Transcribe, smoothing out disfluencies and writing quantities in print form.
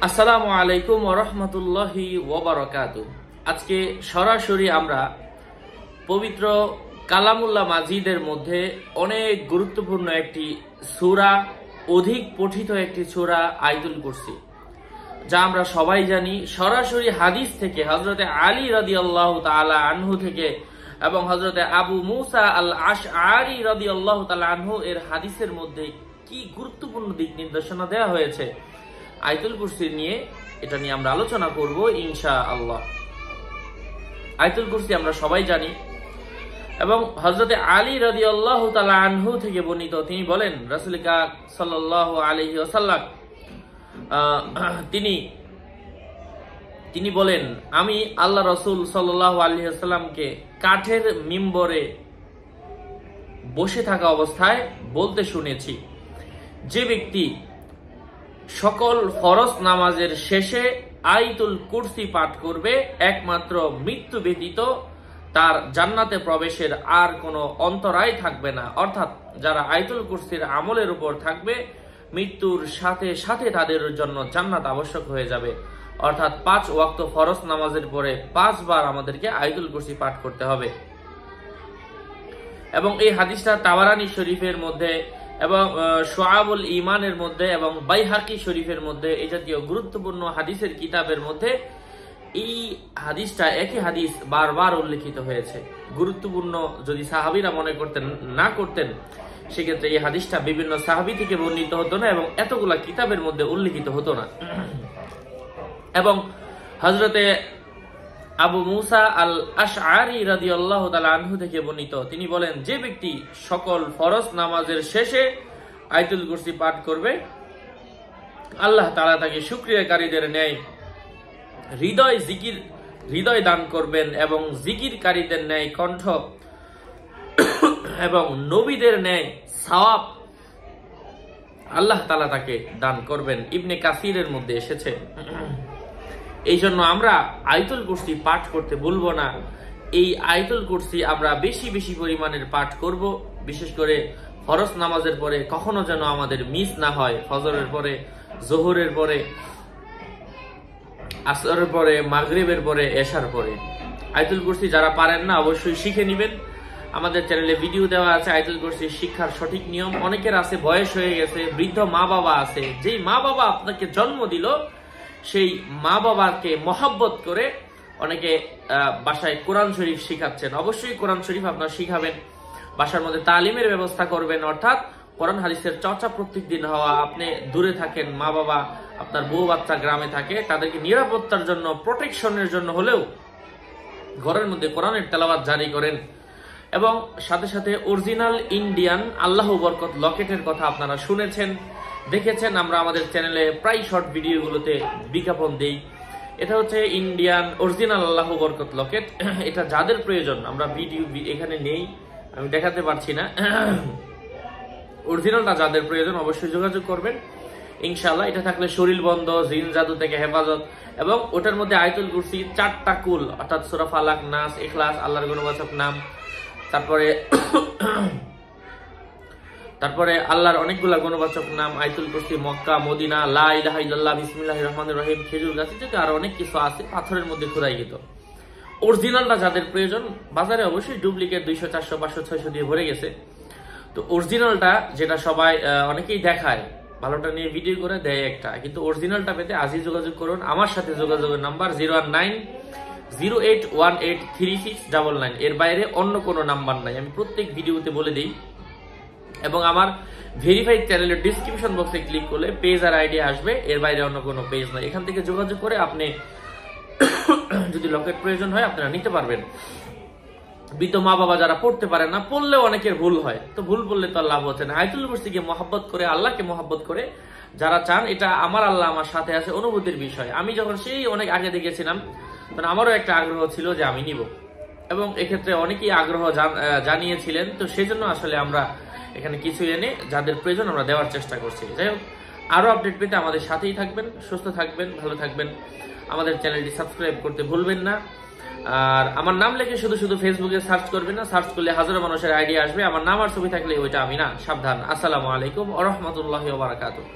আসসালামু আলাইকুম ওয়া রাহমাতুল্লাহি ওয়া বারাকাতুহু। আজকে সরাসরি আমরা পবিত্র কালামুল্লাহ মাজিদের মধ্যে অনেক গুরুত্বপূর্ণ একটি সূরা, অধিক পঠিত একটি সূরা আয়াতুল কুরসি, যা আমরা সবাই জানি। সরাসরি হাদিস থেকে হযরতে আলী রাদিয়াল্লাহু তাআলা আনহু থেকে এবং হযরতে আবু মুসা আল আশআরী রাদিয়াল্লাহু তাআলা আনহু এর হাদিসের মধ্যে কি গুরুত্বপূর্ণ দিক নির্দেশনা দেওয়া হয়েছে আয়াতুল কুরসি নিয়ে, এটা নিয়ে আমরা আলোচনা করব ইনশাআল্লাহ। আয়াতুল কুরসি আমরা সবাই জানি এবং হযরতে আলী রাদিয়াল্লাহু তাআলা আনহু থেকে বর্ণিত, তিনি বলেন রাসূল সাল্লাল্লাহু আলাইহি ওয়াসাল্লাম তিনি বলেন, আমি আল্লাহ রাসূল সাল্লাল্লাহু আলাইহি ওয়াসাল্লামকে কাঠের মিম্বরে বসে থাকা অবস্থায় বলতে শুনেছি, যে ব্যক্তি সকল ফরজ নামাজের শেষে আয়াতুল কুরসি পাঠ করবে, একমাত্র মৃত্যু ব্যতীত তার জান্নাতে প্রবেশের আর কোনো অন্তরায় থাকবে না। অর্থাৎ যারা আয়াতুল কুরসির আমলের উপর থাকবে, মৃত্যুর সাথে সাথে তাদের জন্য জান্নাত আবশ্যক হয়ে যাবে। অর্থাৎ 5 ওয়াক্ত ফরজ নামাজের পরে 5 বার আমাদেরকে আয়াতুল কুরসি পাঠ করতে হবে। এবং এই হাদিসটা তাবারানী শরীফের মধ্যে এবং শুআবুল ঈমানের মধ্যে এবং বাইহাকি শরীফের মধ্যে, এই জাতীয় গুরুত্বপূর্ণ হাদিসের কিতাবের মধ্যে এই হাদিসটা, একই হাদিস বারবার উল্লেখিত হয়েছে। গুরুত্বপূর্ণ যদি সাহাবীরা মনে করতেন না করতেন, সেক্ষেত্রে এই হাদিসটা বিভিন্ন সাহাবী থেকে বর্ণিত হতো না এবং এতগুলা কিতাবের মধ্যে উল্লেখিত হতো না। এবং হযরতে আবু মুসা আল আশআরী রাদিয়াল্লাহু তাআলা আনহু থেকে বর্ণিত, তিনি বলেন, যে ব্যক্তি সকল ফরজ নামাজের শেষে আয়াতুল কুরসি পাঠ করবে, আল্লাহ তাআলা তাকে শুকরিয়াকারীদের ন্যায় হৃদয় দান করবেন এবং জিকিরকারীদের ন্যায় কণ্ঠ এবং নবীদের ন্যায় সওয়াব আল্লাহ তাআলা তাকে দান করবেন। ইবনে কাসিরের মধ্যে এসেছে। এই জন্য আমরা আয়াতুল কুরসি পাঠ করতে ভুলবো না। এই আয়াতুল কুরসি আমরা বেশি বেশি পরিমাণের পাঠ করব, বিশেষ করে ফরজ নামাজের পরে কখনো যেন আমাদের মিস না হয়। ফজরের পরে, জোহরের পরে, আসরের পরে, মাগরিবের পরে, এশার পরে আয়াতুল কুরসি যারা পারেন না অবশ্যই শিখে নেবেন। আমাদের চ্যানেলে ভিডিও দেওয়া আছে আয়াতুল কুরসি শিক্ষার সঠিক নিয়ম। অনেকের আছে বয়স হয়ে গেছে, বৃদ্ধ মা বাবা আছে, যেই মা বাবা আপনাকে জন্ম দিল, সেই মা বাবাকে মহব্বত করে অনেকে বাসায় কোরআন শরীফ শিখাচ্ছেন। অবশ্যই কোরআন শরীফ আপনারা শিখাবেন, বাসার মধ্যে তালিমের ব্যবস্থা করবেন। অর্থাৎ কোরআন হাদিসের চর্চা প্রত্যেকদিন হওয়া। আপনি দূরে থাকেন, মা বাবা, আপনার বউ বাচ্চা গ্রামে থাকে, তাদেরকে নিরাপত্তার জন্য, প্রোটেকশনের জন্য হলেও ঘরের মধ্যে কোরআনের তেলাওয়াত জারি করেন। এবং সাথে সাথে অরিজিনাল ইন্ডিয়ান আল্লাহ বরকত লকেটের কথা আপনারা শুনেছেন, দেখেছেন। আমরা আমাদের চ্যানেলে প্রায় শর্ট ভিডিওগুলোতে বিজ্ঞাপন দেই। এটা হচ্ছে ইন্ডিয়ান অরিজিনাল আল্লাহ বরকত লকেট। এটা যাদের প্রয়োজন, আমরা ভিডিও এখানে নেই, আমি দেখাতে পারছি না। অরিজিনালটা যাদের প্রয়োজন অবশ্যই যোগাযোগ করবেন ইনশাআল্লাহ। এটা থাকলে শরীর বন্ধ, জিন জাদু থেকে হেফাজত। এবং ওটার মধ্যে আয়াতুল কুরসি 4টা কুল, অর্থাৎ সূরা ফালাক, নাস, ইখলাস, আল্লাহর গুণবাচক নাম, তারপরে আল্লাহর অনেকগুলা গুণবাচক নাম, আয়াতুল কুরসি, মক্কা, মদিনা, লা ইলাহা ইল্লাল্লাহ, বিসমিল্লাহির রহমানির রহিম, খেজুর গাছ, যেটা আরো অনেক কিছু আছে পাথরের মধ্যে খোদাইকৃত। অরিজিনালটা যাদের প্রয়োজন, বাজারে অবশ্যই ডুপ্লিকেট 200, 400, 500, 600 দিয়ে ভরে গেছে। তো অরিজিনালটা যেটা সবাই অনেকেই দেখায়, ভালোটা নিয়ে ভিডিও করে দেয় একটা, কিন্তু অরিজিনালটা পেতে আজই যোগাযোগ করুন। আমার সাথে যোগাযোগের নাম্বার 01908183699। এর বাইরে অন্য কোনো নাম্বার নাই, আমি প্রত্যেক ভিডিওতে বলে দিই। এবং আমার ভেরিফাইড চ্যানেলের ডিসক্রিপশন বক্সে ক্লিক করলে পেজ আর আইডি আসবে, এর বাইরে অন্য কোনো পেজ নাই। এখান থেকে যোগাযোগ করে আপনি যদি লকেট প্রয়োজন হয় আপনারা নিতে পারবেন। বৃদ্ধ মা বাবা যারা পড়তে পারে না, পড়লেও অনেকের ভুল হয়, তো ভুল বললে তো লাভ হচ্ছে না। আয়াতুল কুরসিকে মহব্বত করে, আল্লাহকে মহব্বত করে যারা চান, এটা আমার আল্লাহ আমার সাথে আছে, অনুভূতির বিষয়। আমি যখন সেই অনেক আগে দেখেছিলাম, তখন আমারও একটা আগ্রহ ছিল যে আমি নিব, এবং এক্ষেত্রে অনেকেই আগ্রহ জানিয়েছিলেন। তো সেই জন্য আসলে আমরা এখানে কিছু এনে যাদের প্রয়োজন আমরা দেওয়ার চেষ্টা করছি। যাই হোক, আরো আপডেট পেতে আমাদের সাথেই থাকবেন, সুস্থ থাকবেন, ভালো থাকবেন। আমাদের চ্যানেলটি সাবস্ক্রাইব করতে ভুলবেন না। আর আমার নাম লিখে শুধু শুধু ফেসবুকে সার্চ করবেন না, সার্চ করলে হাজারো মানুষের আইডিয়া আসবে। আমার নাম আর ছবি থাকলে ওইটা আমি না, সাবধান। আসসালামু আলাইকুম ওয়া রাহমাতুল্লাহি ওয়া বারাকাতুহু।